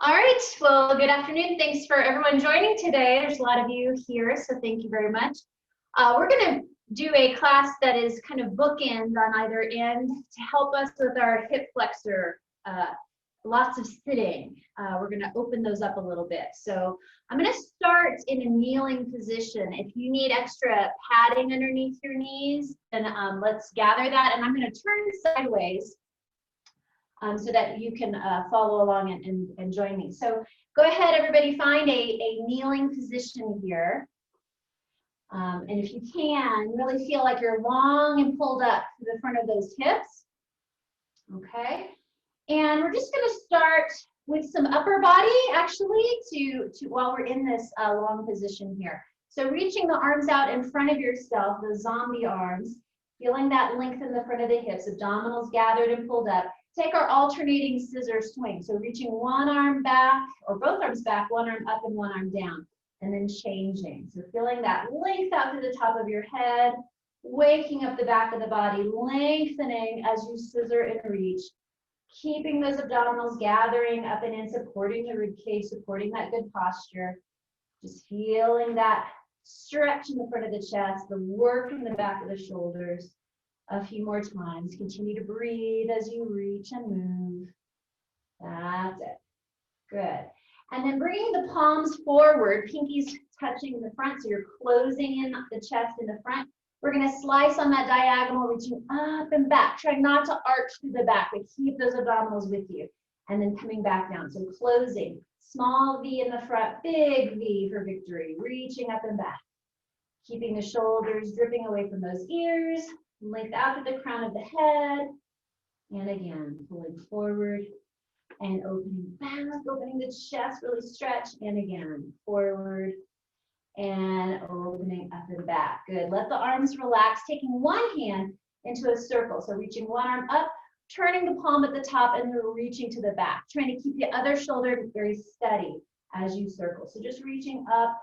All right, well, good afternoon. Thanks for everyone joining today. There's a lot of you here, so thank you very much. We're going to do a class that is kind of bookend on either end to help us with our hip flexor, lots of sitting. We're going to open those up a little bit. So I'm going to start in a kneeling position. If you need extra padding underneath your knees, then let's gather that. And I'm going to turn sideways so that you can follow along and join me. So go ahead, everybody, find a kneeling position here. And if you can, really feel like you're long and pulled up to the front of those hips. Okay. And we're just going to start with some upper body, actually, while we're in this long position here. So reaching the arms out in front of yourself, those zombie arms, feeling that length in the front of the hips, abdominals gathered and pulled up. Take our alternating scissor swing. So reaching one arm back, or both arms back, one arm up and one arm down, and then changing. So feeling that length out to the top of your head, waking up the back of the body, lengthening as you scissor and reach, keeping those abdominals gathering up and in, supporting the rib cage, supporting that good posture. Just feeling that stretch in the front of the chest, the work in the back of the shoulders. A few more times. Continue to breathe as you reach and move. That's it. Good. And then bringing the palms forward, pinkies touching the front, so you're closing in the chest in the front. We're going to slice on that diagonal, reaching up and back. Try not to arch to the back, but keep those abdominals with you. And then coming back down. So closing. Small V in the front, big V for victory. Reaching up and back. Keeping the shoulders dripping away from those ears. Length out to the crown of the head. And again, pulling forward and opening back, opening the chest, really stretch. And again, forward and opening up and back. Good. Let the arms relax, taking one hand into a circle. So reaching one arm up, turning the palm at the top, and then reaching to the back. Trying to keep the other shoulder very steady as you circle. So just reaching up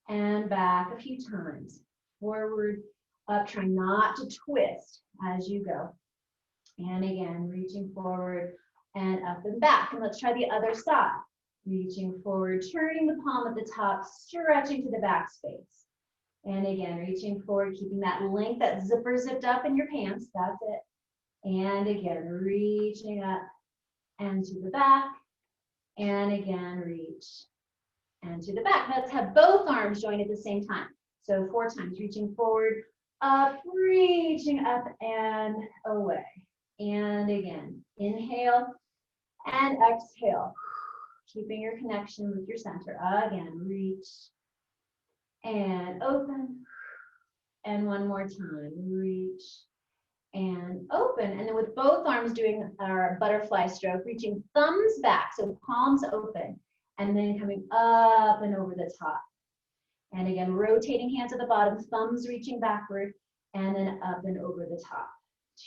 and back a few times. Forward, up, trying not to twist as you go. And again, reaching forward and up and back. And let's try the other side. Reaching forward, turning the palm at the top, stretching to the back space. And again, reaching forward, keeping that length, that zipper zipped up in your pants. That's it. And again, reaching up and to the back. And again, reach and to the back. Let's have both arms join at the same time. So 4 times, reaching forward, up, reaching up and away. And again, inhale and exhale. Keeping your connection with your center. Again, reach and open. And one more time, reach and open. And then with both arms doing our butterfly stroke, reaching thumbs back, so palms open. And then coming up and over the top. And again, rotating hands at the bottom, thumbs reaching backward, and then up and over the top.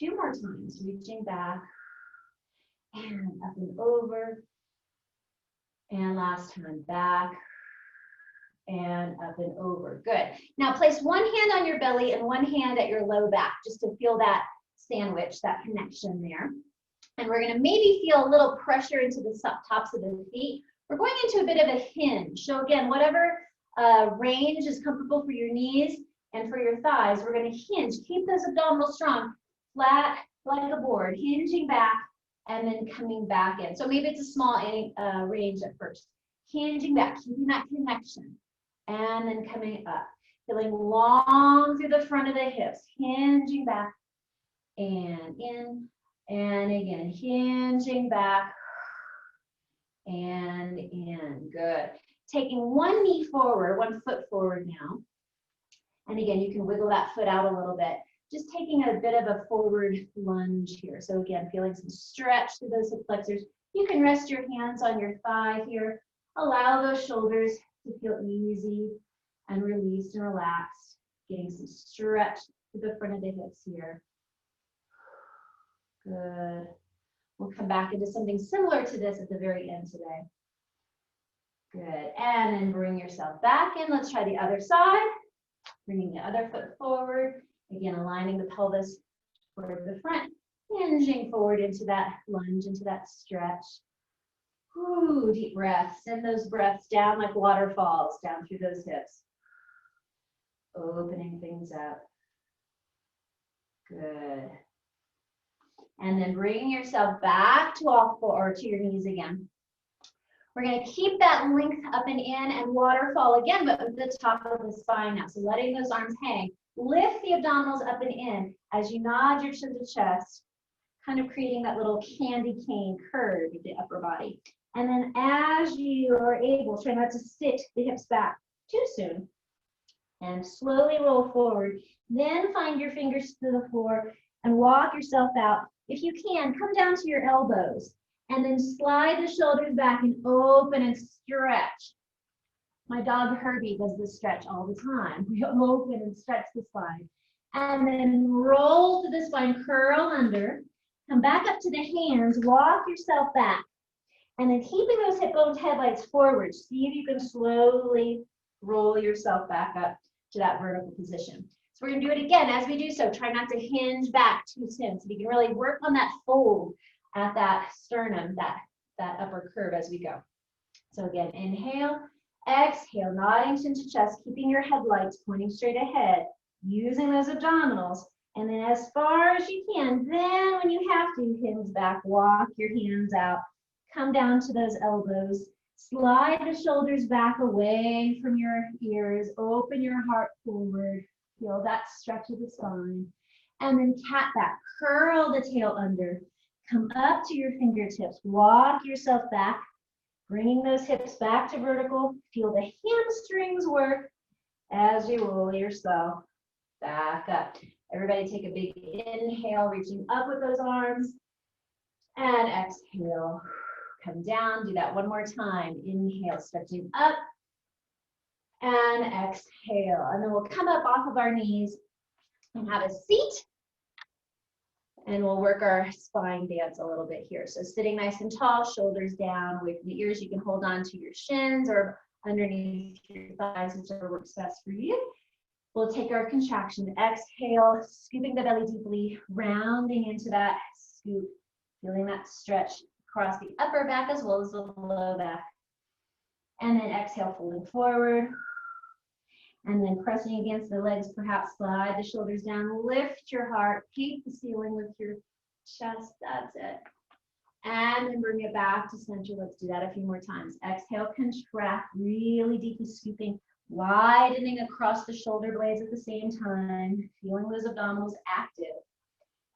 2 more times, reaching back, and up and over. And last time, back, and up and over. Good. Now place one hand on your belly and one hand at your low back, just to feel that sandwich, that connection there. And we're going to maybe feel a little pressure into the tops of the feet. We're going into a bit of a hinge. So again, whatever range is comfortable for your knees and for your thighs, we're going to hinge. Keep those abdominals strong, flat like a board, hinging back and then coming back in. So maybe it's a small range at first. Hinging back, keeping that connection, and then coming up. Feeling long through the front of the hips, hinging back and in, and again, hinging back and in. Good. Taking one knee forward, one foot forward now. And again, you can wiggle that foot out a little bit. Just taking a bit of a forward lunge here. So again, feeling some stretch through those hip flexors. You can rest your hands on your thigh here. Allow those shoulders to feel easy and released and relaxed. Getting some stretch to the front of the hips here. Good. We'll come back into something similar to this at the very end today. Good. And then bring yourself back in. Let's try the other side. Bringing the other foot forward. Again, aligning the pelvis toward the front. Hinging forward into that lunge, into that stretch. Ooh, deep breath. Send those breaths down like waterfalls, down through those hips. Opening things up. Good. And then bringing yourself back to all four, or to your knees again. We're going to keep that length up and in and waterfall again, but with the top of the spine now. So letting those arms hang. Lift the abdominals up and in as you nod your chin to chest, kind of creating that little candy cane curve of the upper body. And then as you are able, try not to sit the hips back too soon. And slowly roll forward. Then find your fingers to the floor and walk yourself out. If you can, come down to your elbows and then slide the shoulders back and open and stretch. My dog Herbie does this stretch all the time. We open and stretch the spine. And then roll to the spine, curl under. Come back up to the hands, walk yourself back. And then keeping those hip bones headlights forward, see if you can slowly roll yourself back up to that vertical position. So we're gonna do it again. As we do so, try not to hinge back too soon. So we can really work on that fold at that sternum, that upper curve as we go. So again, inhale, exhale, nodding chin to chest, keeping your headlights pointing straight ahead, using those abdominals. And then as far as you can, then when you have to, hinge back, walk your hands out, come down to those elbows, slide the shoulders back away from your ears, open your heart forward, feel that stretch of the spine, and then cat back, curl the tail under, come up to your fingertips, walk yourself back, bringing those hips back to vertical, feel the hamstrings work as you roll yourself back up. Everybody take a big inhale, reaching up with those arms, and exhale. Come down, do that one more time. Inhale, stretching up, and exhale. And then we'll come up off of our knees and have a seat. And we'll work our spine dance a little bit here. So sitting nice and tall, shoulders down, away from the ears. You can hold on to your shins or underneath your thighs, whichever works best for you. We'll take our contraction. Exhale, scooping the belly deeply, rounding into that scoop, feeling that stretch across the upper back as well as the low back. And then exhale, folding forward. And then pressing against the legs, perhaps slide the shoulders down, lift your heart, keep the ceiling with your chest, that's it. And then bring it back to center. Let's do that a few more times. Exhale, contract, really deeply scooping, widening across the shoulder blades at the same time, feeling those abdominals active.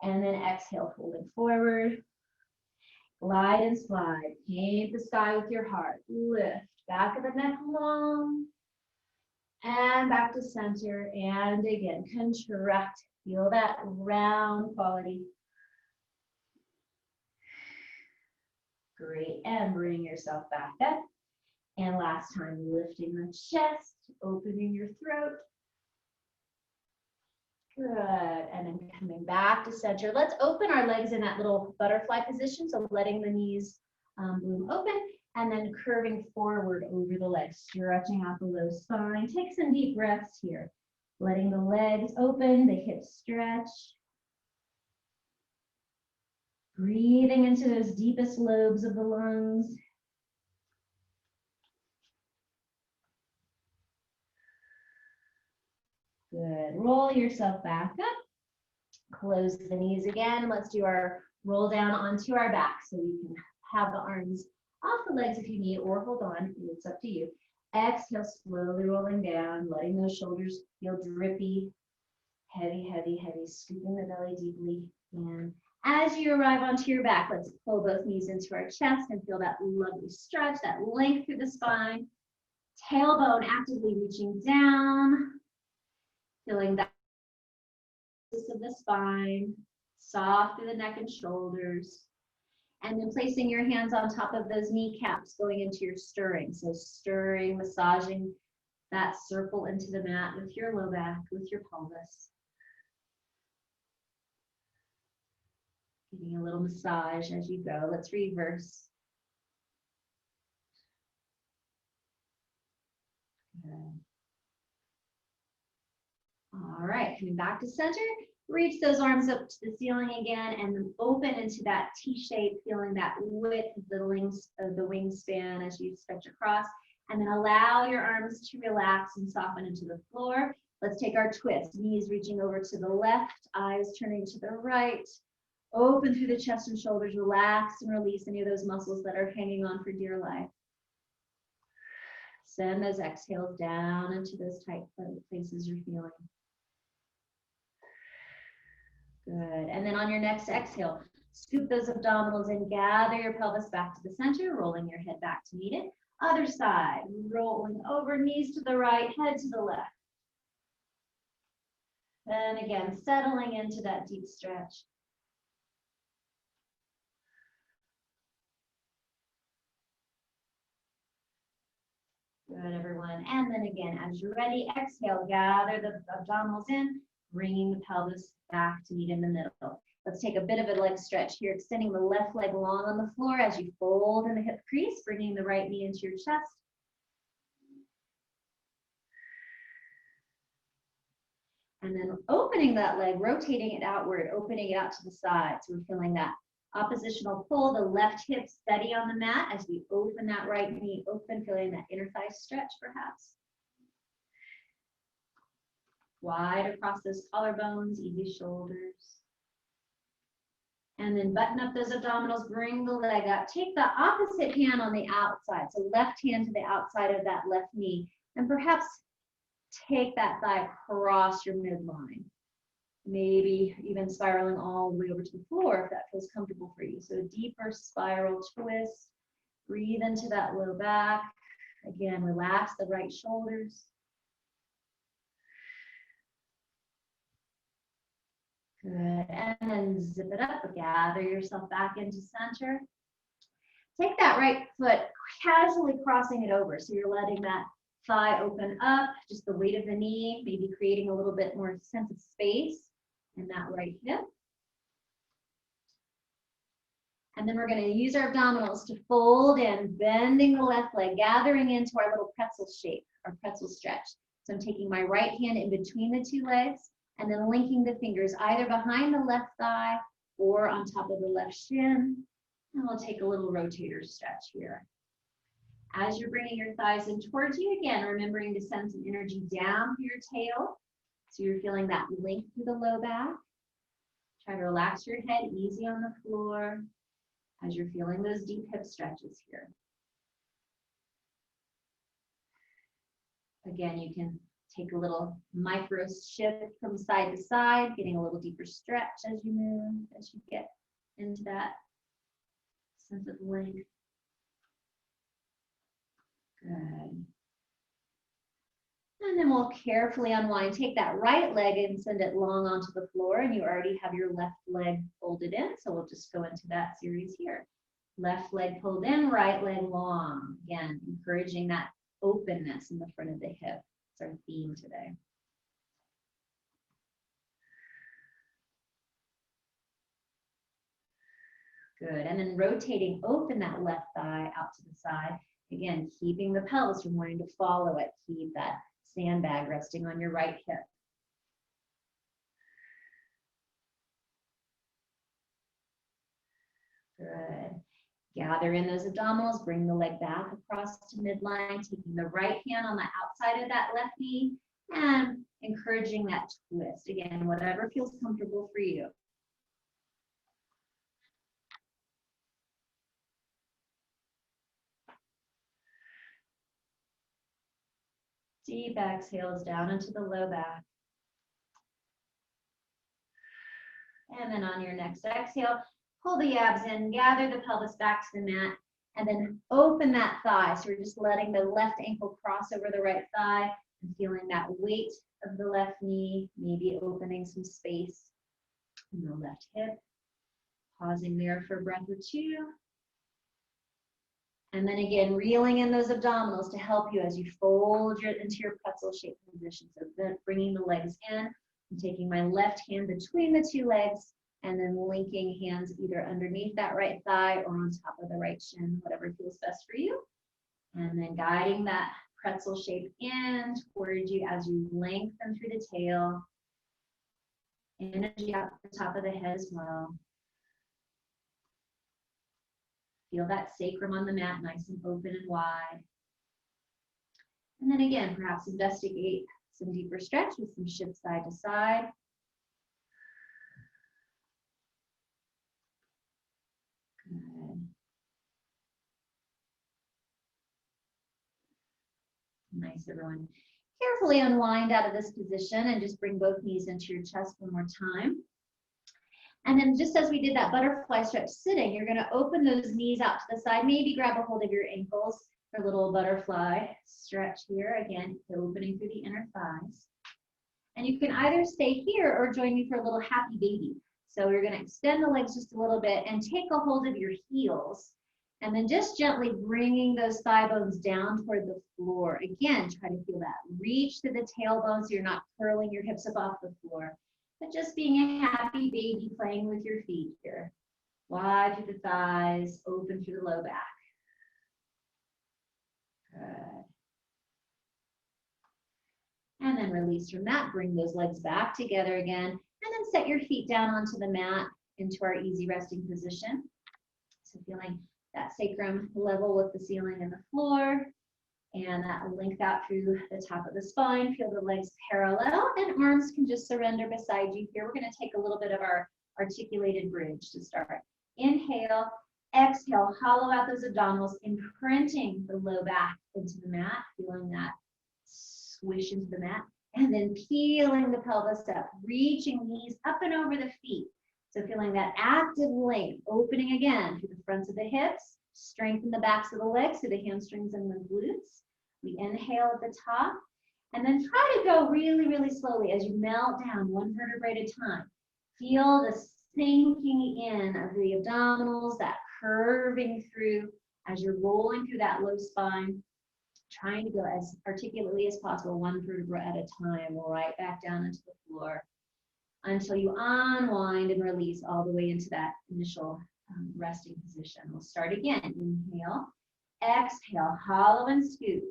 And then exhale, folding forward. Glide and slide, paint the sky with your heart, lift, back of the neck long, and back to center, and again, contract, feel that round quality. Great, and bring yourself back up. And last time, lifting the chest, opening your throat. Good, and then coming back to center. Let's open our legs in that little butterfly position, so letting the knees bloom open, and then curving forward over the legs, stretching out the low spine. Take some deep breaths here, letting the legs open, the hips stretch. Breathing into those deepest lobes of the lungs. Good. Roll yourself back up. Close the knees again. Let's do our roll down onto our back so we can have the arms off the legs if you need, or hold on. It's up to you. Exhale, slowly rolling down, letting those shoulders feel drippy. Heavy, heavy, heavy. Scooping the belly deeply in. As you arrive onto your back, let's pull both knees into our chest and feel that lovely stretch, that length through the spine. Tailbone actively reaching down. Feeling that of the spine, soft through the neck and shoulders. And then placing your hands on top of those kneecaps, going into your stirring. So stirring, massaging that circle into the mat with your low back, with your pelvis. Giving a little massage as you go. Let's reverse. Good. All right, coming back to center. Reach those arms up to the ceiling again and then open into that T shape, feeling that width of the wingspan as you stretch across. And then allow your arms to relax and soften into the floor. Let's take our twist. Knees reaching over to the left, eyes turning to the right. Open through the chest and shoulders. Relax and release any of those muscles that are hanging on for dear life. Send those exhales down into those tight places you're feeling. Good. And then on your next exhale, scoop those abdominals in, gather your pelvis back to the center, rolling your head back to meet it. Other side, rolling over, knees to the right, head to the left. And again, settling into that deep stretch. Good, everyone. And then again, as you're ready, exhale, gather the abdominals in, bringing the pelvis back to meet in the middle. Let's take a bit of a leg stretch here, extending the left leg long on the floor as you fold in the hip crease, bringing the right knee into your chest. And then opening that leg, rotating it outward, opening it out to the side. So we're feeling that oppositional pull, the left hip steady on the mat as we open that right knee open, feeling that inner thigh stretch perhaps. Wide across those collarbones, easy shoulders. And then button up those abdominals, bring the leg up. Take the opposite hand on the outside. So left hand to the outside of that left knee. And perhaps take that thigh across your midline. Maybe even spiraling all the way over to the floor if that feels comfortable for you. So a deeper spiral twist. Breathe into that low back. Again, relax the right shoulders. Good, and then zip it up, gather yourself back into center. Take that right foot, casually crossing it over. So you're letting that thigh open up, just the weight of the knee, maybe creating a little bit more sense of space in that right hip. And then we're going to use our abdominals to fold in, bending the left leg, gathering into our little pretzel shape, our pretzel stretch. So I'm taking my right hand in between the two legs, and then linking the fingers either behind the left thigh or on top of the left shin. And we'll take a little rotator stretch here. As you're bringing your thighs in towards you, again, remembering to send some energy down through your tail. So you're feeling that length through the low back. Try to relax your head easy on the floor as you're feeling those deep hip stretches here. Again, you can take a little micro shift from side to side, getting a little deeper stretch as you move, as you get into that sense of length. Good. And then we'll carefully unwind. Take that right leg and send it long onto the floor, and you already have your left leg folded in, so we'll just go into that series here. Left leg pulled in, right leg long. Again, encouraging that openness in the front of the hip. That's our theme today. Good, and then rotating, open that left thigh out to the side. Again, keeping the pelvis from wanting to follow it. Keep that sandbag resting on your right hip. Good. Gather in those abdominals, bring the leg back across to midline, taking the right hand on the outside of that left knee and encouraging that twist. Again, whatever feels comfortable for you. Deep exhales down into the low back. And then on your next exhale, pull the abs in, gather the pelvis back to the mat, and then open that thigh. So we're just letting the left ankle cross over the right thigh and feeling that weight of the left knee, maybe opening some space in the left hip. Pausing there for a breath or two. And then again, reeling in those abdominals to help you as you fold into your pretzel shape position. So bringing the legs in, I'm taking my left hand between the two legs and then linking hands either underneath that right thigh or on top of the right shin, whatever feels best for you. And then guiding that pretzel shape in towards you as you lengthen through the tail. Energy out the top of the head as well. Feel that sacrum on the mat, nice and open and wide. And then again, perhaps investigate some deeper stretch with some shift side to side. Good. Nice, everyone. Carefully unwind out of this position and just bring both knees into your chest one more time. And then just as we did that butterfly stretch sitting, you're going to open those knees out to the side. Maybe grab a hold of your ankles for a little butterfly stretch here. Again, opening through the inner thighs. And you can either stay here or join me for a little happy baby. So you're going to extend the legs just a little bit and take a hold of your heels. And then just gently bringing those thigh bones down toward the floor. Again, try to feel that. Reach to the tailbone so you're not curling your hips up off the floor. But just being a happy baby playing with your feet here. Wide through the thighs, open through the low back. Good. And then release from that. Bring those legs back together again. And then set your feet down onto the mat into our easy resting position. So feeling that sacrum level with the ceiling and the floor. And that length out through the top of the spine. Feel the legs parallel and arms can just surrender beside you here. We're going to take a little bit of our articulated bridge to start. Inhale, exhale, hollow out those abdominals, imprinting the low back into the mat, feeling that swish into the mat, and then peeling the pelvis up, reaching knees up and over the feet. So feeling that active length, opening again through the fronts of the hips, strengthen the backs of the legs through the hamstrings and the glutes. We inhale at the top, and then try to go really, really slowly as you melt down one vertebrae at a time. Feel the sinking in of the abdominals, that curving through as you're rolling through that low spine, trying to go as articulately as possible, one vertebra at a time, right back down into the floor until you unwind and release all the way into that initial resting position. We'll start again. Inhale, exhale, hollow and scoop.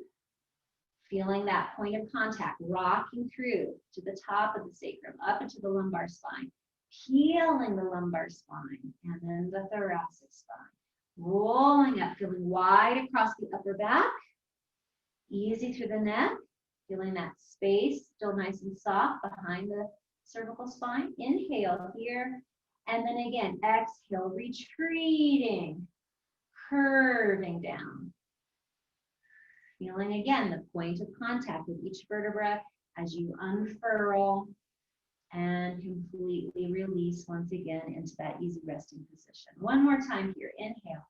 Feeling that point of contact, rocking through to the top of the sacrum, up into the lumbar spine, peeling the lumbar spine, and then the thoracic spine. Rolling up, feeling wide across the upper back, easy through the neck, feeling that space, still nice and soft behind the cervical spine. Inhale here, and then again, exhale, retreating, curving down. Feeling again the point of contact with each vertebra as you unfurl and completely release once again into that easy resting position. One more time here. Inhale,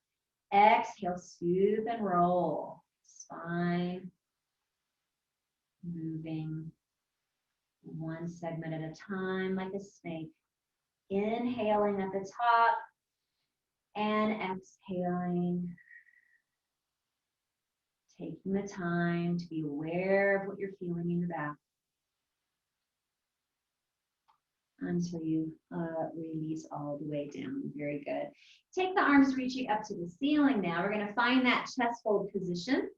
exhale, scoop and roll. Spine moving one segment at a time like a snake. Inhaling at the top and exhaling. Taking the time to be aware of what you're feeling in your back until you release all the way down. Very good. Take the arms reaching up to the ceiling now. We're going to find that chest fold position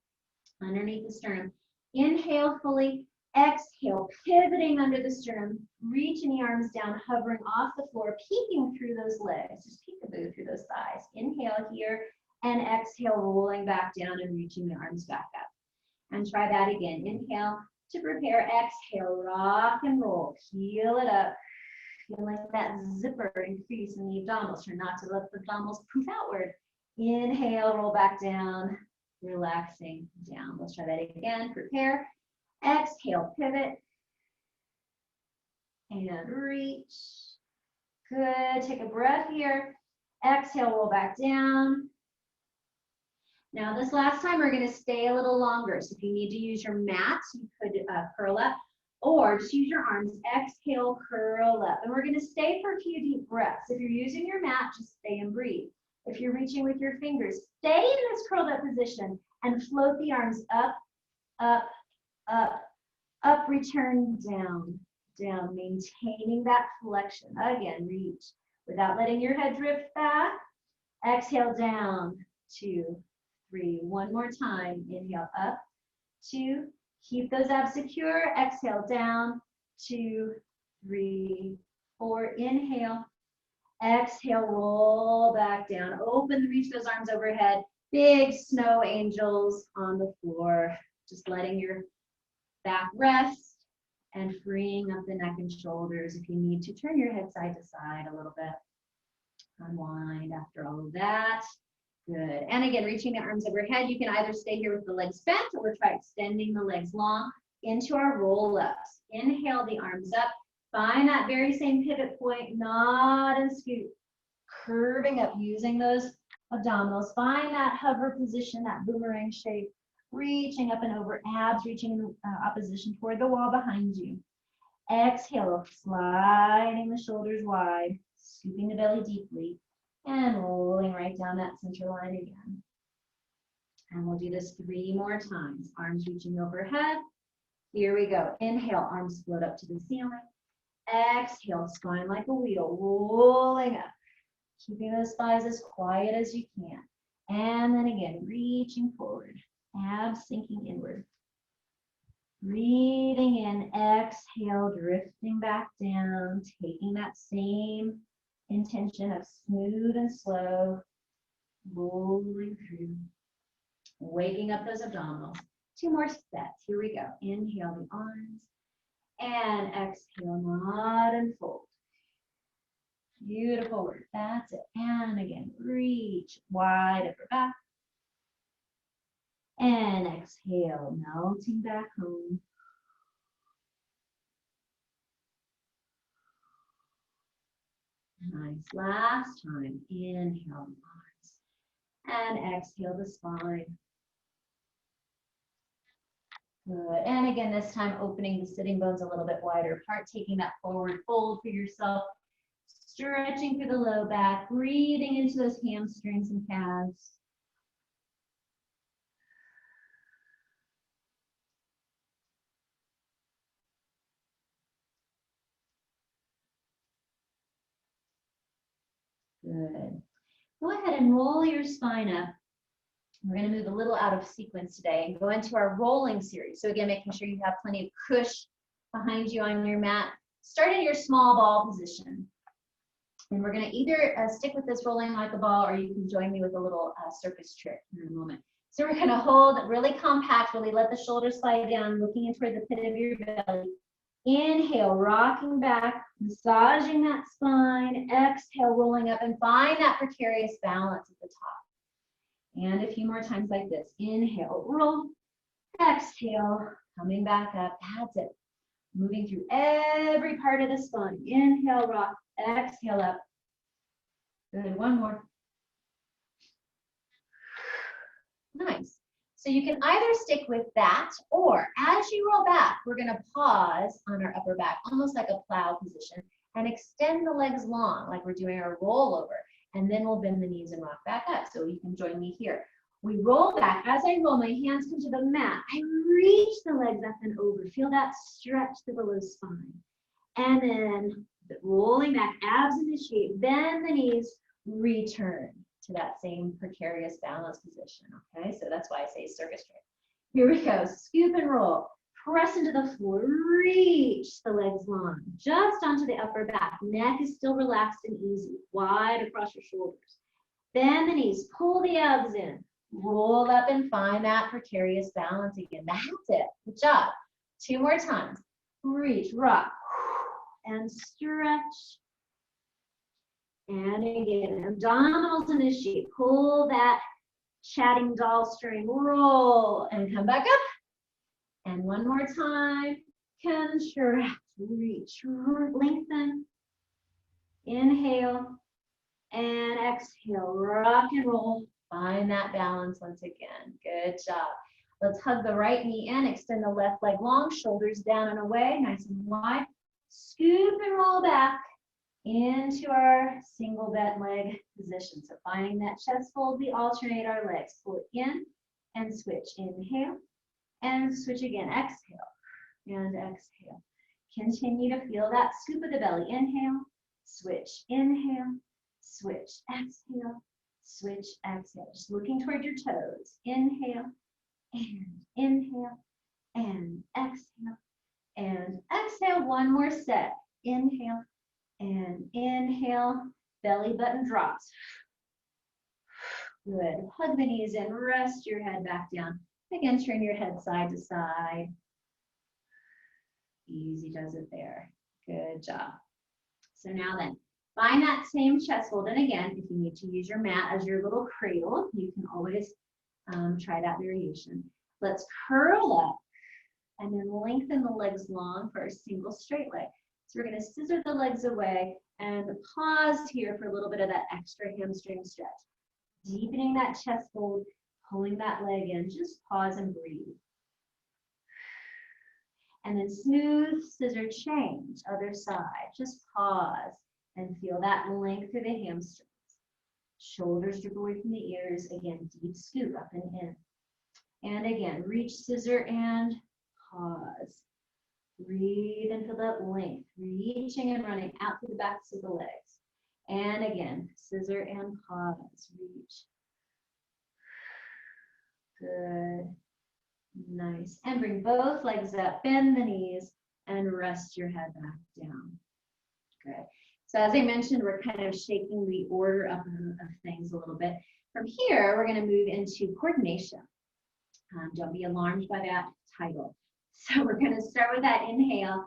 underneath the sternum. Inhale fully. Exhale, pivoting under the sternum, reaching the arms down, hovering off the floor, peeking through those legs. Just peekaboo through those thighs. Inhale here. And exhale, rolling back down and reaching the arms back up. And try that again. Inhale to prepare. Exhale, rock and roll. Peel it up. Feel like that zipper increase in the abdominals. Try not to let the abdominals poof outward. Inhale, roll back down, relaxing down. Let's try that again. Prepare. Exhale, pivot. And reach. Good. Take a breath here. Exhale, roll back down. Now this last time we're going to stay a little longer. So if you need to use your mat, you could curl up or just use your arms. Exhale, curl up. And we're going to stay for a few deep breaths. If you're using your mat, just stay and breathe. If you're reaching with your fingers, stay in this curled up position and float the arms up, up, up, up, return down, down, maintaining that flexion. Again, reach without letting your head drift back. Exhale, down, 2, 3. One more time. Inhale, up, 2. Keep those abs secure. Exhale, down, 2, 3, 4, inhale. Exhale, roll back down. Open, reach those arms overhead. Big snow angels on the floor. Just letting your back rest and freeing up the neck and shoulders. If you need to, turn your head side to side a little bit. Unwind after all of that. Good. And again, reaching the arms overhead. You can either stay here with the legs bent or try extending the legs long into our roll-ups. Inhale the arms up. Find that very same pivot point, nod and scoot. Curving up, using those abdominals. Find that hover position, that boomerang shape. Reaching up and over, abs reaching in opposition toward the wall behind you. Exhale, sliding the shoulders wide, scooping the belly deeply, and rolling right down that center line again. And we'll do this 3 more times. Arms reaching overhead. Here we go. Inhale, arms float up to the ceiling. Exhale, spine like a wheel, rolling up. Keeping those thighs as quiet as you can. And then again, reaching forward. Abs sinking inward. Breathing in, exhale, drifting back down, taking that same intention of smooth and slow, rolling through, waking up those abdominals. 2 more sets. Here we go. Inhale the arms and exhale, nod and fold. Beautiful work. That's it. And again, reach wide upper back. And exhale, melting back home. Nice. Last time. Inhale the arms. And exhale the spine. Good. And again, this time opening the sitting bones a little bit wider apart, taking that forward fold for yourself. Stretching through the low back, breathing into those hamstrings and calves. Good. Go ahead and roll your spine up. We're going to move a little out of sequence today and go into our rolling series. So again, making sure you have plenty of cushion behind you on your mat. Start in your small ball position. And we're going to either stick with this rolling like a ball, or you can join me with a little circus trick in a moment. So we're going to hold really compact, really let the shoulders slide down, looking in toward the pit of your belly. Inhale, rocking back, massaging that spine. Exhale, rolling up, and find that precarious balance at the top. And a few more times like this. Inhale, roll. Exhale, coming back up. That's it. Moving through every part of the spine. Inhale, rock. Exhale up. Good. 1 more. Nice. So you can either stick with that, or as you roll back, we're going to pause on our upper back, almost like a plow position, and extend the legs long, like we're doing our rollover. And then we'll bend the knees and rock back up. So you can join me here. We roll back. As I roll, my hands come to the mat. I reach the legs up and over. Feel that stretch to the low spine. And then rolling back, abs initiate, bend the knees, return to that same precarious balance position. Okay, so that's why I say circus trick. Here we go. Scoop and roll. Press into the floor. Reach the legs long, just onto the upper back. Neck is still relaxed and easy, wide across your shoulders. Bend the knees, pull the abs in. Roll up and find that precarious balance again. That's it. Good job. 2 more times. Reach, rock, and stretch. And again, abdominals initiate. Pull that chatting doll string. Roll and come back up. And 1 more time. Contract, reach, lengthen. Inhale and exhale. Rock and roll. Find that balance once again. Good job. Let's hug the right knee in. Extend the left leg long. Shoulders down and away. Nice and wide. Scoop and roll back into our single bent leg position. So finding that chest fold, we alternate our legs. Pull it in and switch. Inhale and switch again. Exhale and exhale. Continue to feel that scoop of the belly. Inhale, switch, inhale, switch, exhale, switch, exhale. Just looking toward your toes. Inhale and exhale and exhale. 1 more set. Inhale And inhale, belly button drops. Good. Hug the knees in, rest your head back down. Again, turn your head side to side. Easy does it there. Good job. So now then, find that same chest fold. And again, if you need to use your mat as your little cradle, you can always try that variation. Let's curl up and then lengthen the legs long for a single straight leg. So we're going to scissor the legs away and pause here for a little bit of that extra hamstring stretch. Deepening that chest fold, pulling that leg in, just pause and breathe. And then smooth scissor change, other side. Just pause and feel that length through the hamstrings. Shoulders drip away from the ears. Again, deep scoop up and in. And again, reach scissor and pause. Breathe and feel that length, reaching and running out through the backs of the legs. And again, scissor and pause, reach. Good, nice. And bring both legs up, bend the knees, and rest your head back down. Good. So as I mentioned, we're kind of shaking the order up of things a little bit. From here, we're going to move into coordination. Don't be alarmed by that title. So we're going to start with that inhale.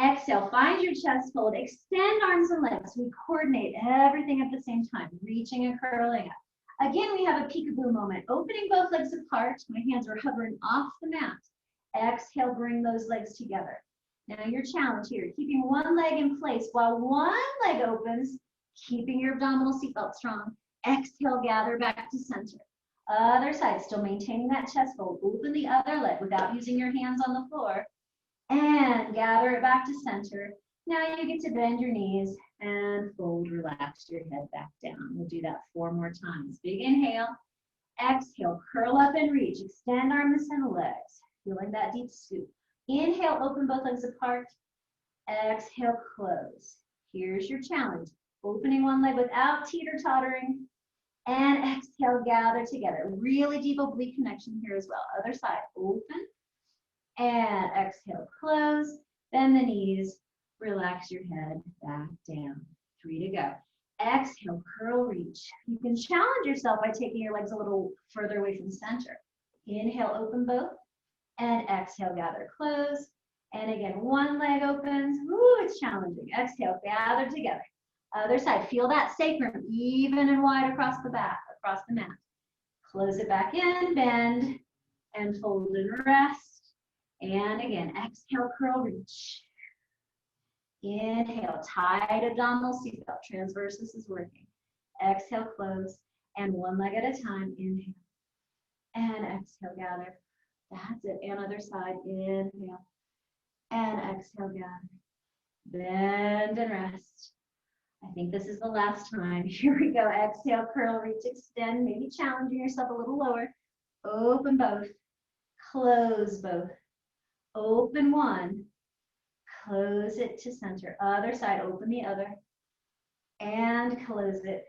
Exhale, find your chest fold, extend arms and legs. We coordinate everything at the same time, reaching and curling up. Again, we have a peekaboo moment, opening both legs apart. My hands are hovering off the mat. Exhale, bring those legs together. Now your challenge here, keeping one leg in place while one leg opens, keeping your abdominal seatbelt strong. Exhale, gather back to center. Other side, still maintaining that chest fold. Open the other leg without using your hands on the floor. And gather it back to center. Now you get to bend your knees and fold, relax your head back down. We'll do that 4 more times. Big inhale. Exhale, curl up and reach. Extend arms and legs. Feeling that deep scoop. Inhale, open both legs apart. Exhale, close. Here's your challenge. Opening one leg without teeter-tottering. And exhale, gather together. Really deep oblique connection here as well. Other side, open. And exhale, close. Bend the knees. Relax your head back down. 3 to go. Exhale, curl, reach. You can challenge yourself by taking your legs a little further away from center. Inhale, open both. And exhale, gather, close. And again, one leg opens. Woo, it's challenging. Exhale, gather together. Other side, feel that sacrum even and wide across the back, across the mat. Close it back in, bend, and fold and rest. And again, exhale, curl, reach. Inhale, tight abdominal seatbelt. Transversus is working. Exhale, close. And one leg at a time. Inhale. And exhale, gather. That's it. And other side. Inhale. And exhale, gather. Bend and rest. I think this is the last time. Here we go. Exhale, curl, reach, extend. Maybe challenging yourself a little lower. Open both. Close both. Open one. Close it to center. Other side, open the other. And close it.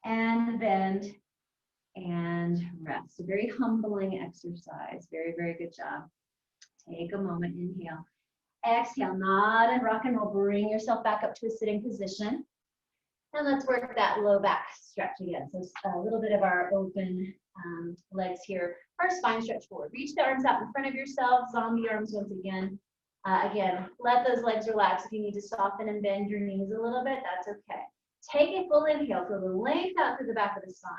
And bend. And rest. A very humbling exercise. Very, very good job. Take a moment. Inhale. Exhale. Nod and rock and roll. Bring yourself back up to a sitting position. And let's work that low back stretch again. So a little bit of our open legs here. First, spine stretch forward. Reach the arms out in front of yourself. Zombie arms once again. Again, let those legs relax. If you need to soften and bend your knees a little bit, that's okay. Take a full inhale. Feel the length out through the back of the spine.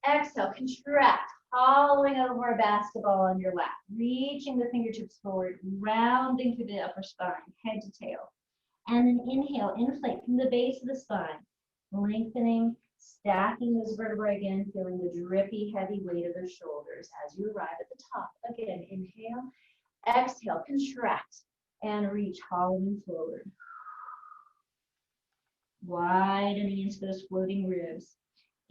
Exhale, contract, hollowing over a basketball on your lap. Reaching the fingertips forward, rounding through the upper spine, head to tail. And then inhale, inflate from the base of the spine, lengthening, stacking those vertebrae again, feeling the drippy, heavy weight of the shoulders as you arrive at the top. Again, inhale, exhale, contract, and reach, hollowing forward. Widening into those floating ribs.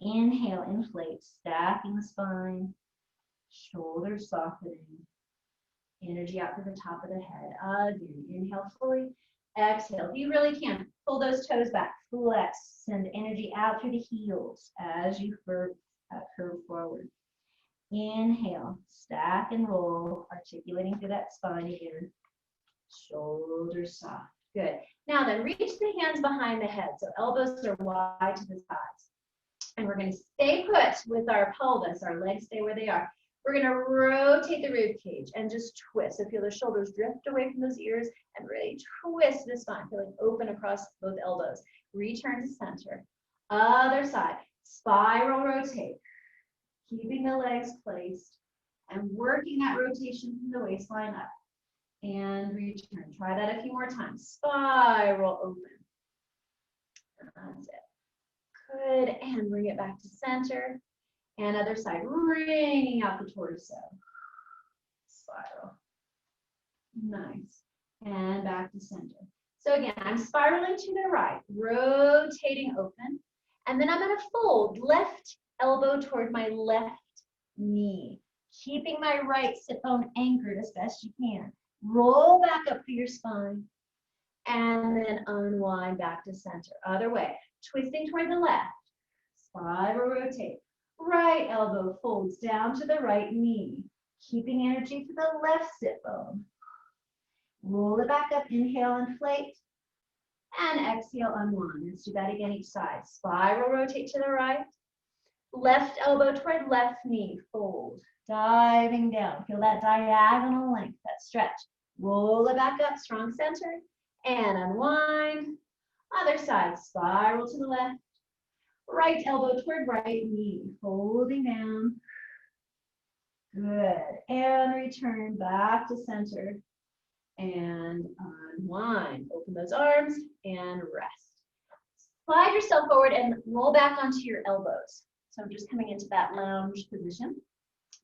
Inhale, inflate, stacking the spine, shoulders softening, energy out to the top of the head. Again, inhale fully, exhale. If you really can, pull those toes back, flex, send energy out through the heels as you curve forward. Inhale, stack and roll, articulating through that spine again. Shoulders soft. Good. Now then, reach the hands behind the head. So elbows are wide to the sides. And we're going to stay put with our pelvis. Our legs stay where they are. We're going to rotate the rib cage and just twist. So feel the shoulders drift away from those ears and really twist the spine, feeling open across both elbows. Return to center. Other side. Spiral rotate. Keeping the legs placed and working that rotation from the waistline up. And return. Try that a few more times. Spiral open. That's it. Good. And bring it back to center. And other side, wringing out the torso. Spiral. Nice. And back to center. So again, I'm spiraling to the right, rotating open. And then I'm going to fold left elbow toward my left knee, keeping my right sit bone anchored as best you can. Roll back up through your spine. And then unwind back to center. Other way, twisting toward the left. Spiral rotate. Right elbow folds down to the right knee, keeping energy to the left sit bone. Roll it back up, inhale, inflate, and exhale, unwind. Let's do that again each side. Spiral rotate to the right, left elbow toward left knee, fold, diving down. Feel that diagonal length, that stretch. Roll it back up, strong center, and unwind. Other side, spiral to the left. Right elbow toward right knee, folding down. Good. And return back to center. And unwind. Open those arms and rest. Slide yourself forward and roll back onto your elbows. So I'm just coming into that lounge position.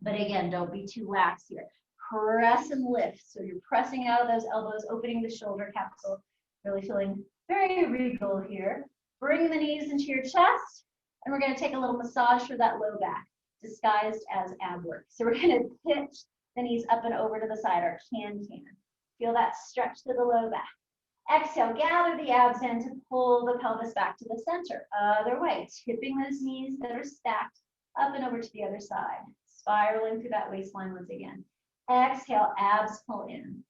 But again, don't be too lax here. Press and lift. So you're pressing out of those elbows, opening the shoulder capsule. Really feeling very regal here. Bring the knees into your chest, and we're going to take a little massage for that low back, disguised as ab work. So we're going to pitch the knees up and over to the side, our can-can. Feel that stretch to the low back. Exhale, gather the abs in to pull the pelvis back to the center. Other way, tipping those knees that are stacked up and over to the other side. Spiraling through that waistline once again. Exhale, abs pull in.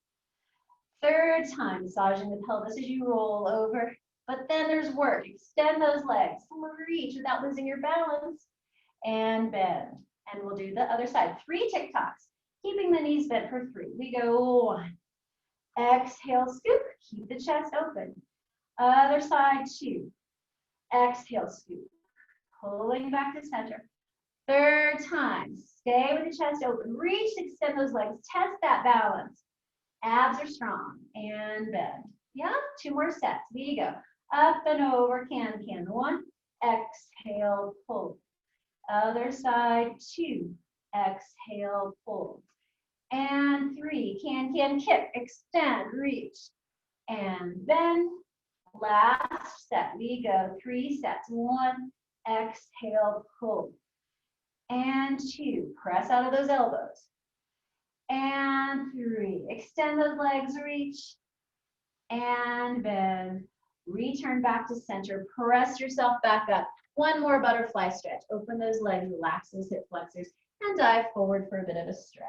Third time, massaging the pelvis as you roll over. But then there's work. Extend those legs. Reach without losing your balance. And bend. And we'll do the other side. 3 tick-tocks. Keeping the knees bent for 3. We go 1. Exhale, scoop. Keep the chest open. Other side, 2. Exhale, scoop. Pulling back to center. Third time. Stay with the chest open. Reach, extend those legs. Test that balance. Abs are strong. And bend. Yeah, 2 more sets. We go. Up and over, can-can. 1. Exhale, pull. Other side, 2. Exhale, pull. And 3. Can-can, kick. Extend, reach. And bend. Last set. We go. 3 sets. 1. Exhale, pull. And 2. Press out of those elbows. And 3. Extend those legs, reach. And bend. Return back to center. Press yourself back up. 1 more butterfly stretch. Open those legs, relax those hip flexors, and dive forward for a bit of a stretch.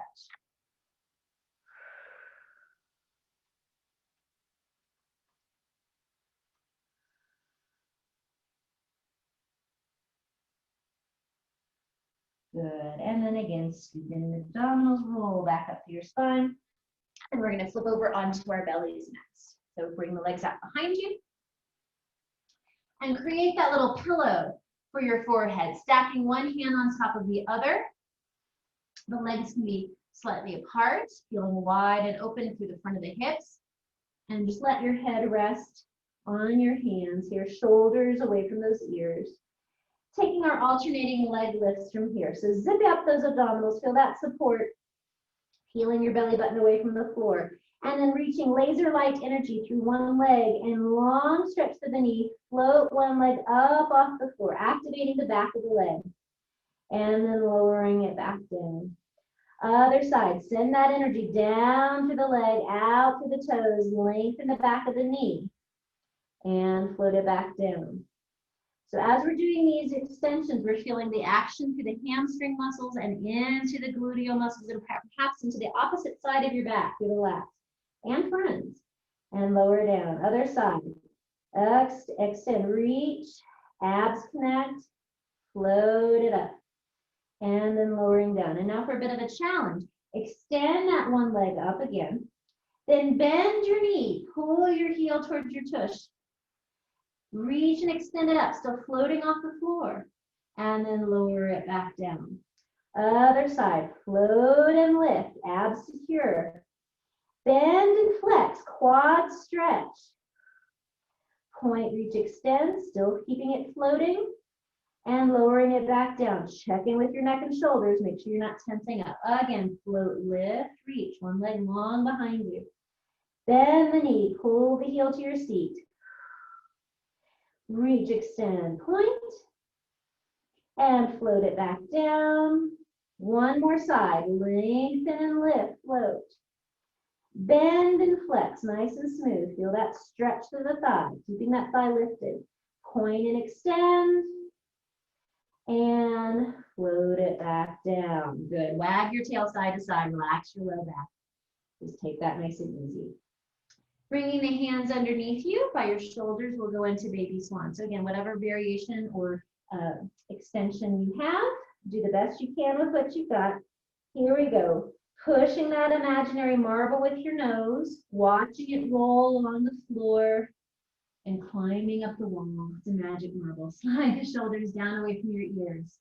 Good. And then again, scoop in the abdominals, roll back up to your spine. And we're going to flip over onto our bellies next. So bring the legs out behind you. And create that little pillow for your forehead, stacking one hand on top of the other. The legs can be slightly apart, feeling wide and open through the front of the hips. And just let your head rest on your hands here, shoulders away from those ears. Taking our alternating leg lifts from here. So zip up those abdominals, feel that support, peeling your belly button away from the floor. And then reaching laser light energy through one leg and long stretch to the knee, float one leg up off the floor, activating the back of the leg. And then lowering it back down. Other side, send that energy down through the leg, out through the toes, lengthen the back of the knee, and float it back down. So as we're doing these extensions, we're feeling the action through the hamstring muscles and into the gluteal muscles and perhaps into the opposite side of your back, through the lats and friends. and lower down. Other side. Extend, reach, abs connect, float it up, and then lowering down. And now for a bit of a challenge. Extend that one leg up again. Then bend your knee, pull your heel towards your tush. Reach and extend it up, still floating off the floor. And then lower it back down. Other side, float and lift, abs secure. Bend and flex, quad stretch. Point, reach, extend, still keeping it floating. And lowering it back down. Checking with your neck and shoulders, make sure you're not tensing up. Again, float, lift, reach, one leg long behind you. Bend the knee, pull the heel to your seat. Reach, extend, point, and float it back down. One more side, lengthen and lift, float. Bend and flex, nice and smooth. Feel that stretch through the thigh, keeping that thigh lifted. Point and extend, and float it back down. Good, wag your tail side to side, relax your low back. Just take that nice and easy. Bringing the hands underneath you by your shoulders, we'll go into baby swan. So again, whatever variation or extension you have, do the best you can with what you've got. Here we go. Pushing that imaginary marble with your nose, watching it roll along the floor, and climbing up the wall. It's a magic marble. Slide the shoulders down away from your ears.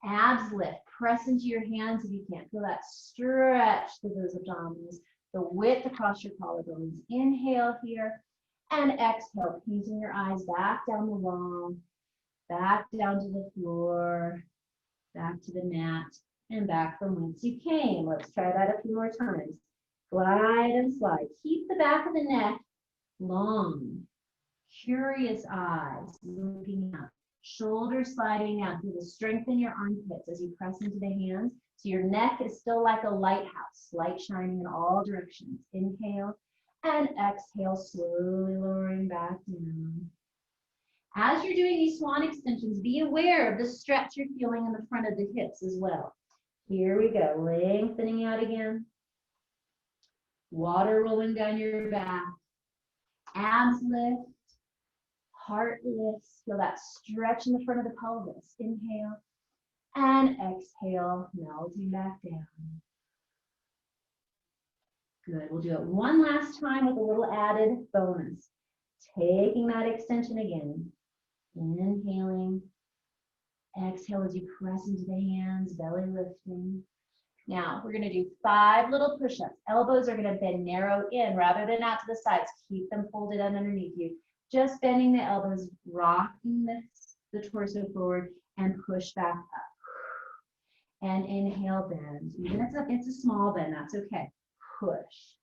Abs lift. Press into your hands if you can't. Feel that stretch through those abdominals. The width across your collarbones. Inhale here and exhale, painting your eyes back down the wall, back down to the floor, back to the mat, and back from whence you came. Let's try that a few more times. Glide and slide. Keep the back of the neck long. Curious eyes looking up. Shoulders sliding down. Feel the strength in your armpits as you press into the hands. So your neck is still like a lighthouse, light shining in all directions. Inhale and exhale, slowly lowering back down. As you're doing these swan extensions, be aware of the stretch you're feeling in the front of the hips as well. Here we go, lengthening out again. Water rolling down your back. Abs lift, heart lifts. Feel that stretch in the front of the pelvis. Inhale. And exhale, melting back down. Good, we'll do it one last time with a little added bonus. Taking that extension again. Inhaling. Exhale as you press into the hands, belly lifting. Now, we're gonna do 5 little push-ups. Elbows are gonna bend narrow in rather than out to the sides. Keep them folded underneath you. Just bending the elbows, rocking the torso forward, and push back up. And inhale, bend. Even if it's a small bend, that's okay. Push.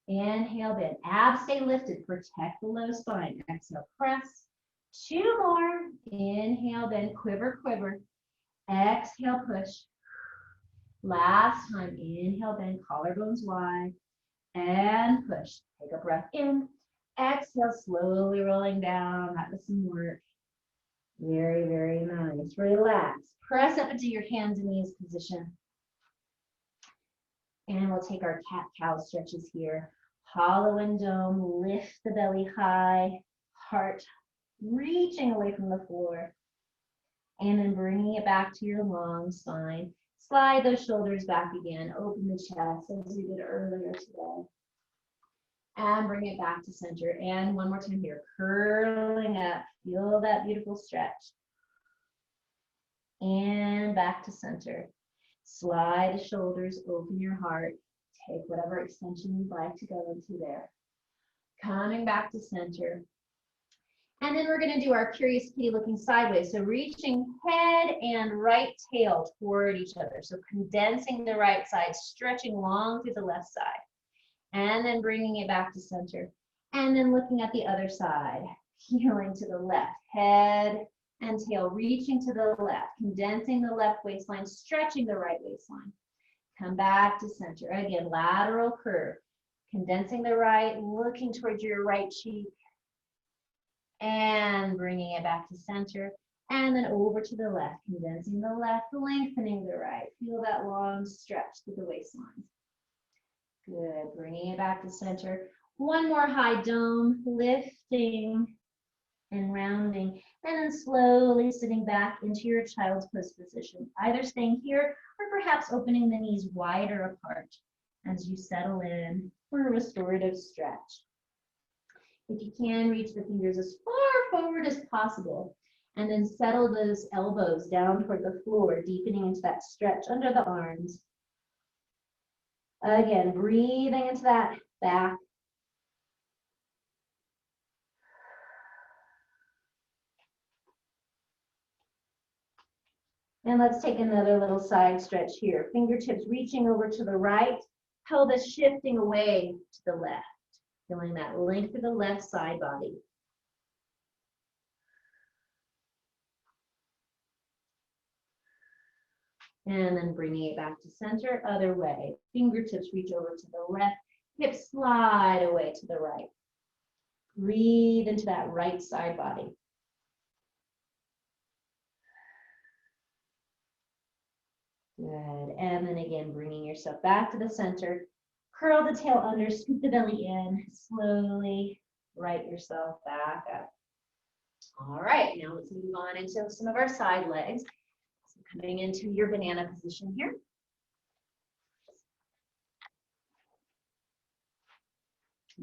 Inhale, bend. Abs stay lifted. Protect the low spine. Exhale, press. 2 more. Inhale, bend. Quiver, quiver. Exhale, push. Last time. Inhale, bend. Collarbones wide. And push. Take a breath in. Exhale, slowly rolling down. That was some work. Very, very nice. Relax. Press up into your hands and knees position. And we'll take our cat-cow stretches here. Hollow and dome, lift the belly high, heart reaching away from the floor. And then bringing it back to your long spine. Slide those shoulders back again. Open the chest as we did earlier today. And bring it back to center. And one more time here, curling up. Feel that beautiful stretch. And back to center. Slide the shoulders, open your heart. Take whatever extension you'd like to go into there. Coming back to center. And then we're going to do our curious kitty looking sideways. So reaching head and right tail toward each other. So condensing the right side, stretching long through the left side. And then bringing it back to center. And then looking at the other side, healing to the left. Head and tail reaching to the left, condensing the left waistline, stretching the right waistline. Come back to center. Again, lateral curve, condensing the right, looking towards your right cheek, and bringing it back to center. And then over to the left, condensing the left, lengthening the right. Feel that long stretch through the waistline. Good, bringing it back to center. One more high dome, lifting and rounding, and then slowly sitting back into your child's pose position, either staying here or perhaps opening the knees wider apart as you settle in for a restorative stretch. If you can, reach the fingers as far forward as possible, and then settle those elbows down toward the floor, deepening into that stretch under the arms. Again, breathing into that back. And let's take another little side stretch here. Fingertips reaching over to the right, pelvis shifting away to the left. Feeling that length of the left side body. And then bringing it back to center, other way. Fingertips reach over to the left, hips slide away to the right. Breathe into that right side body. Good, and then again, bringing yourself back to the center. Curl the tail under, scoop the belly in, slowly right yourself back up. All right, now let's move on into some of our side legs. So coming into your banana position here.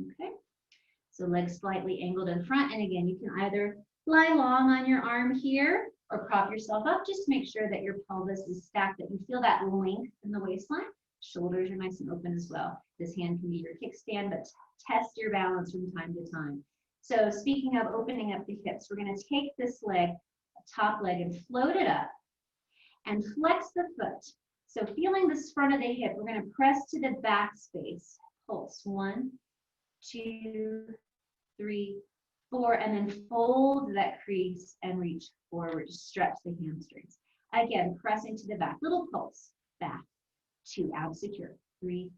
Okay, so legs slightly angled in front, and again, you can either lie long on your arm here or prop yourself up. Just make sure that your pelvis is stacked, that you feel that length in the waistline. Shoulders are nice and open as well. This hand can be your kickstand, but test your balance from time to time. So speaking of opening up the hips, we're going to take this leg, top leg, and float it up and flex the foot. So feeling this front of the hip, we're going to press to the back space. Pulse 1, 2, 3, 4, and then fold that crease and reach forward to stretch the hamstrings. Again, pressing to the back, little pulse, back, 2, abs secure, 3,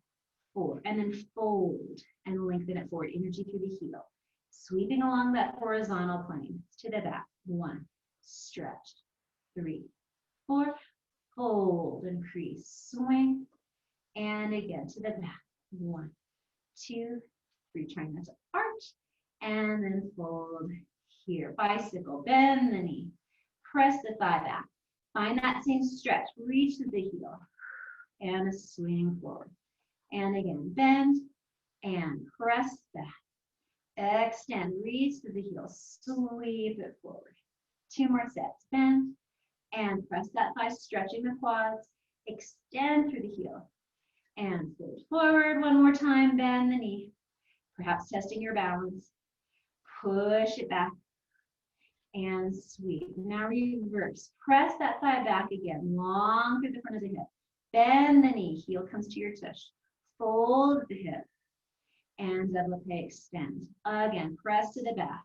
4, and then fold and lengthen it forward, energy through the heel. Sweeping along that horizontal plane to the back, 1, stretched, 3, 4, fold and crease, swing, and again to the back, 1, 2, 3, trying not to arch, and then fold here. Bicycle, bend the knee, press the thigh back. Find that same stretch, reach to the heel, and a swing forward. And again, bend and press back. Extend, reach to the heel, sweep it forward. 2 more sets, bend and press that thigh, stretching the quads, extend through the heel, and fold forward. 1 more time, bend the knee, perhaps testing your balance. Push it back and sweep. Now reverse. Press that thigh back again, long through the front of the hip. Bend the knee, heel comes to your tush. Fold the hip and développé, extend. Again, press to the back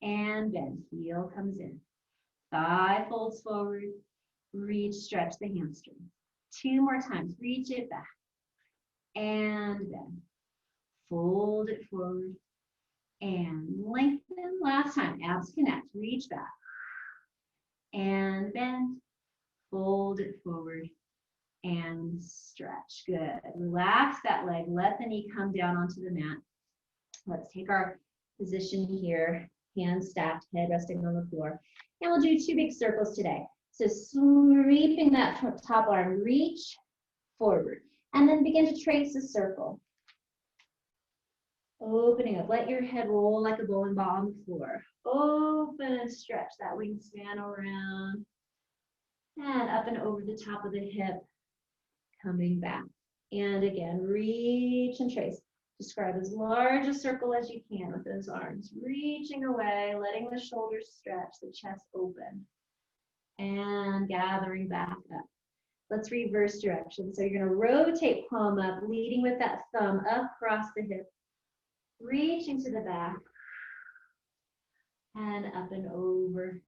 and bend. Heel comes in. Thigh folds forward. Reach, stretch the hamstring. 2 more times. Reach it back and bend. Fold it forward and lengthen. Last time, abs connect. Reach back and bend. Fold it forward and stretch. Good. Relax that leg. Let the knee come down onto the mat. Let's take our position here. Hands stacked, head resting on the floor. And we'll do 2 big circles today. So sweeping that top arm, reach forward. And then begin to trace a circle. Opening up. Let your head roll like a bowling ball on the floor. Open and stretch that wingspan around. And up and over the top of the hip. Coming back. And again, reach and trace. Describe as large a circle as you can with those arms. Reaching away, letting the shoulders stretch, the chest open. And gathering back up. Let's reverse direction. So you're going to rotate palm up, leading with that thumb across the hip. Reaching to the back. And up and over.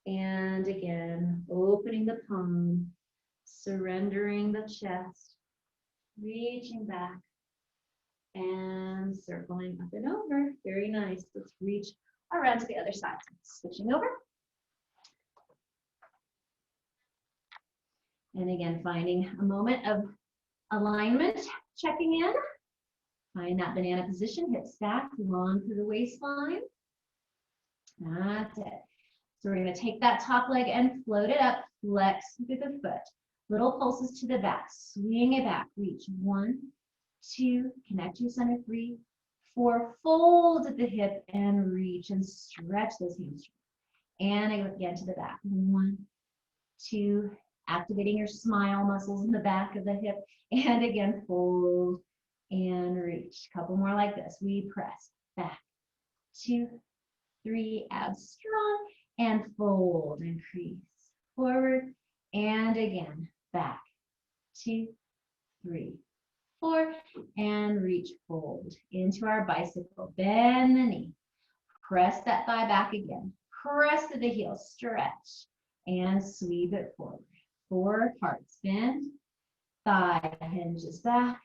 And again, opening the palm. Surrendering the chest, reaching back, and circling up and over. Very nice. Let's reach around to the other side. Switching over. And again, finding a moment of alignment, checking in. Find that banana position, hips back, long through the waistline. That's it. So we're going to take that top leg and float it up, flex through the foot. Little pulses to the back, swing it back, reach 1, 2, connect to your center, 3, 4, fold at the hip and reach and stretch those hamstrings. And again to the back, 1, 2, activating your smile muscles in the back of the hip, and again, fold and reach. A couple more like this. We press back, 2, 3, abs strong, and fold, increase, forward, and again, back, 2, 3, 4, and reach, fold into our bicycle. Bend the knee, press that thigh back again, press to the heel, stretch, and sweep it forward. 4 parts, bend, thigh hinges back,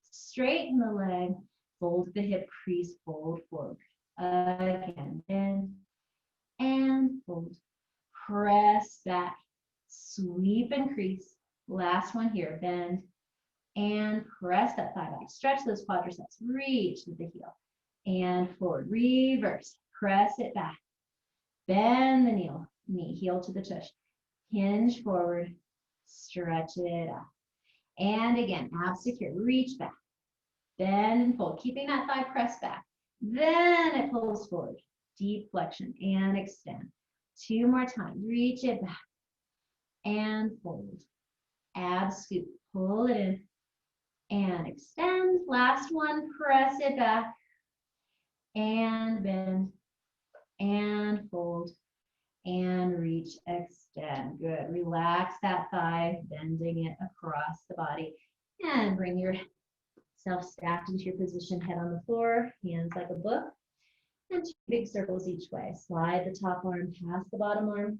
straighten the leg, fold the hip crease, fold forward. Again, bend and fold, press back, sweep and crease. Last one here, bend and press that thigh back, stretch those quadriceps, reach with the heel and forward, reverse, press it back, bend the knee, heel to the tush, hinge forward, stretch it up. And again, abs secure, reach back, bend and fold, keeping that thigh pressed back. Then it pulls forward, deep flexion and extend. 2 more times, reach it back and fold. Abs scoop, pull it in and extend. Last one, press it back and bend and fold and reach, extend. Good. Relax that thigh, bending it across the body, and bring yourself stacked into your position, head on the floor, hands like a book, and 2 big circles each way. Slide the top arm past the bottom arm,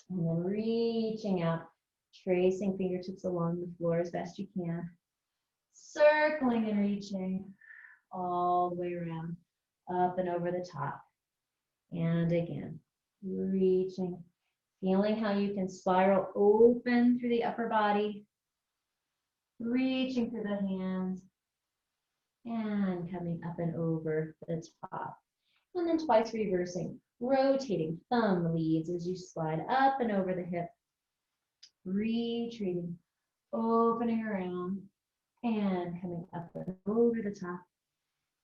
and then reaching out, tracing fingertips along the floor as best you can, circling and reaching all the way around, up and over the top. And again, reaching, feeling how you can spiral open through the upper body, reaching through the hands, and coming up and over the top. And then twice reversing, rotating, thumb leads as you slide up and over the hip, retreating, opening around, and coming up and over the top.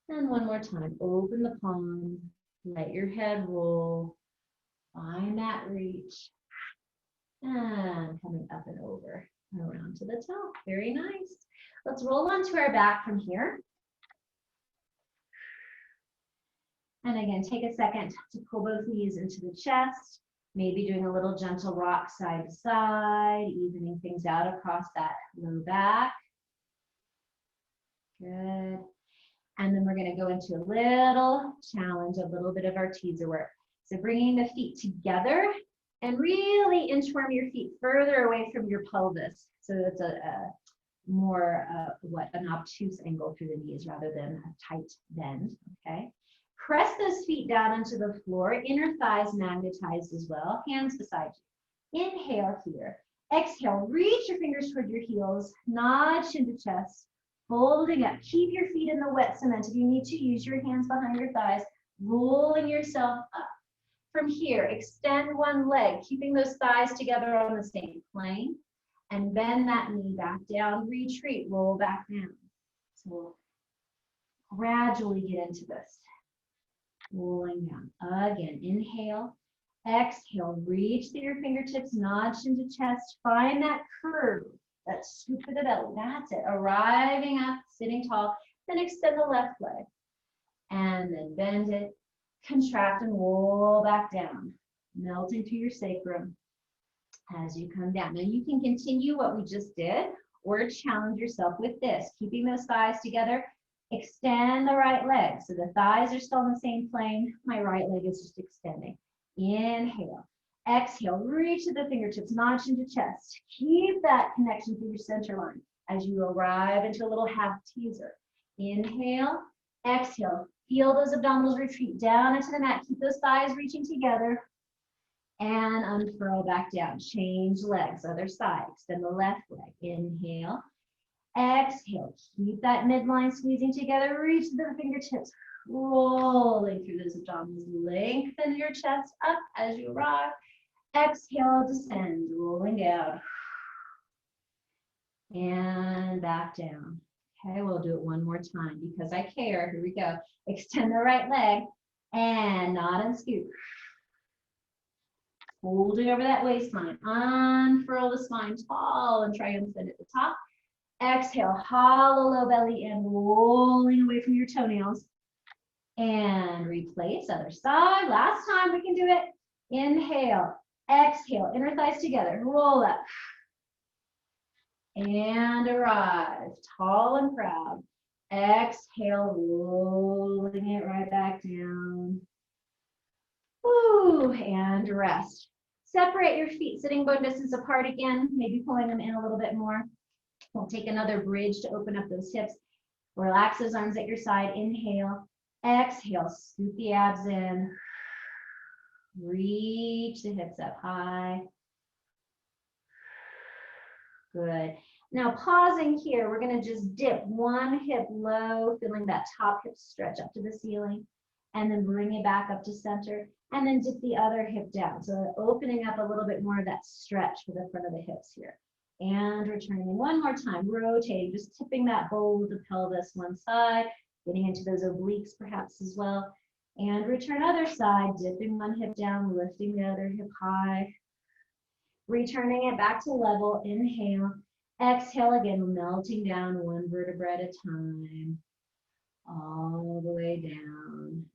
And one more time, open the palm, let your head roll, find that reach, and coming up and over, around to the top. Very nice. Let's roll onto our back from here. And again, take a second to pull both knees into the chest, maybe doing a little gentle rock side to side, evening things out across that low back. Good. And then we're going to go into a little challenge, a little bit of our teaser work. So bringing the feet together and really inchworm your feet further away from your pelvis. So it's a more an obtuse angle through the knees rather than a tight bend, okay? Press those feet down into the floor, inner thighs magnetized as well, hands beside you. Inhale here. Exhale, reach your fingers toward your heels, nod chin to chest, folding up. Keep your feet in the wet cement. If you need to, use your hands behind your thighs, rolling yourself up. From here, extend one leg, keeping those thighs together on the same plane, and bend that knee back down, retreat, roll back down. So we'll gradually get into this. Rolling down. Again, inhale, exhale, reach through your fingertips, nod chin to chest, find that curve, that scoop to the belly. That's it. Arriving up, sitting tall, then extend the left leg. And then bend it, contract and roll back down, melting through your sacrum as you come down. Now you can continue what we just did or challenge yourself with this, keeping those thighs together. Extend the right leg. So the thighs are still on the same plane. My right leg is just extending. Inhale. Exhale. Reach to the fingertips. Nod chin to chest. Keep that connection through your center line as you arrive into a little half teaser. Inhale. Exhale. Feel those abdominals retreat down into the mat. Keep those thighs reaching together. And unfurl back down. Change legs. Other side. Extend the left leg. Inhale. Exhale, keep that midline squeezing together, reach the fingertips, rolling through those abdominals, lengthen your chest up as you rock. Exhale, descend, rolling down. And back down. Okay, we'll do it one more time because I care. Here we go. Extend the right leg and nod and scoop. Holding over that waistline. Unfurl the spine tall and triumphant at the top. Exhale, hollow low belly in, rolling away from your toenails. And replace, other side. Last time we can do it. Inhale, exhale, inner thighs together, roll up. And arrive, tall and proud. Exhale, rolling it right back down. Ooh, and rest. Separate your feet, sitting bone distance apart again, maybe pulling them in a little bit more. We'll take another bridge to open up those hips. Relax those arms at your side. Inhale, exhale, scoop the abs in. Reach the hips up high. Good. Now pausing here, we're going to just dip one hip low, feeling that top hip stretch up to the ceiling, and then bring it back up to center, and then dip the other hip down. So opening up a little bit more of that stretch for the front of the hips here. And returning one more time, rotating, just tipping that bowl of the pelvis one side, getting into those obliques perhaps as well. And return other side, dipping one hip down, lifting the other hip high. Returning it back to level, inhale, exhale again, melting down one vertebra at a time, all the way down.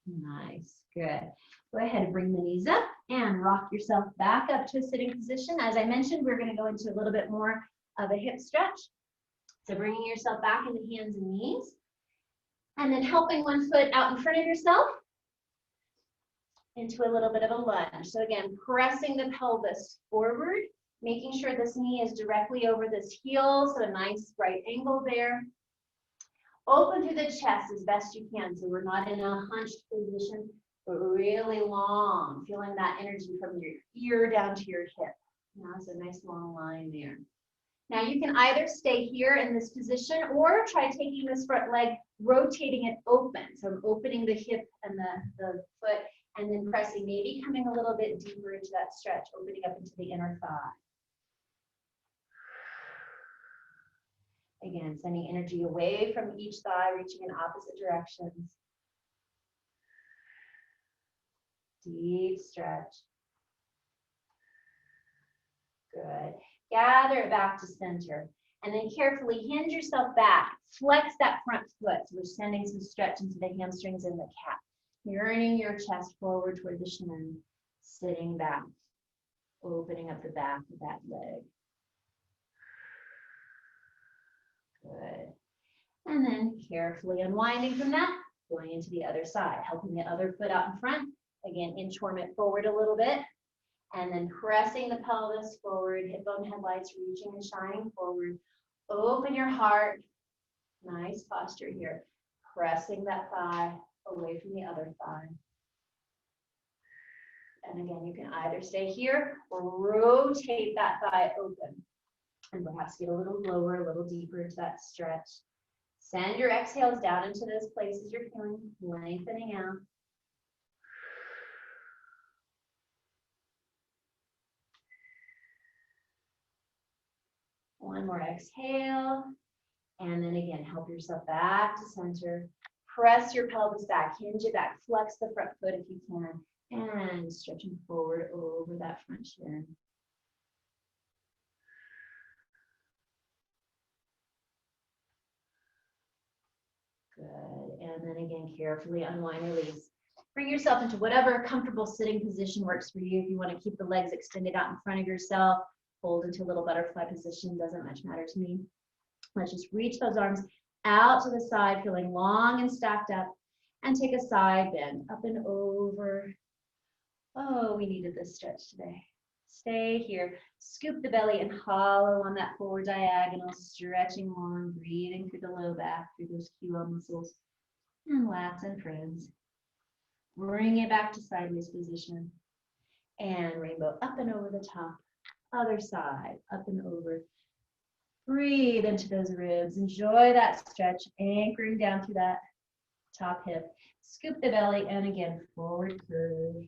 Nice, good. Go ahead and bring the knees up and rock yourself back up to a sitting position. As I mentioned, we're going to go into a little bit more of a hip stretch. So bringing yourself back into hands and knees, and then helping one foot out in front of yourself into a little bit of a lunge. So again, pressing the pelvis forward, making sure this knee is directly over this heel, so a nice right angle there. Open through the chest as best you can, so we're not in a hunched position, but really long, feeling that energy from your ear down to your hip. Now it's a nice long line there. Now you can either stay here in this position or try taking this front leg, rotating it open. So I'm opening the hip and the foot, and then pressing, maybe coming a little bit deeper into that stretch, opening up into the inner thigh. Again, sending energy away from each thigh, reaching in opposite directions. Deep stretch. Good. Gather it back to center. And then carefully hinge yourself back. Flex that front foot. So we're sending some stretch into the hamstrings and the calf. Yearning your chest forward toward the shin. Sitting back. Opening up the back of that leg. Good. And then carefully unwinding from that, going into the other side, helping the other foot out in front. Again, inchworm it forward a little bit. And then pressing the pelvis forward, hip bone headlights reaching and shining forward. Open your heart. Nice posture here. Pressing that thigh away from the other thigh. And again, you can either stay here or rotate that thigh open. And perhaps get a little lower, a little deeper into that stretch. Send your exhales down into those places you're feeling, lengthening out. One more exhale. And then again, help yourself back to center. Press your pelvis back, hinge it back, flex the front foot if you can. And stretching forward over that front shin. Good. And then again, carefully unwind, release. Bring yourself into whatever comfortable sitting position works for you. If you want to keep the legs extended out in front of yourself, hold into a little butterfly position, doesn't much matter to me. Let's just reach those arms out to the side, feeling long and stacked up, and take a side bend, up and over. Oh, we needed this stretch today. Stay here. Scoop the belly and hollow on that forward diagonal, stretching long, breathing through the low back, through those QL muscles, and lats and friends. Bring it back to sideways position, and rainbow up and over the top. Other side, up and over. Breathe into those ribs. Enjoy that stretch, anchoring down through that top hip. Scoop the belly, and again, forward curve.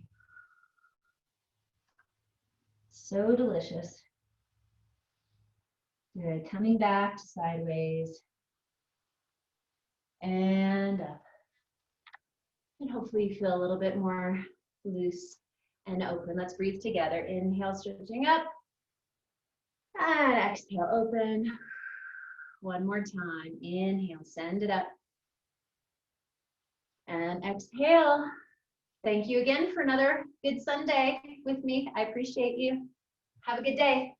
So delicious. Good. Coming back to sideways. And up. And hopefully you feel a little bit more loose and open. Let's breathe together. Inhale, stretching up. And exhale, open. One more time. Inhale, send it up. And exhale. Thank you again for another good Sunday with me. I appreciate you. Have a good day.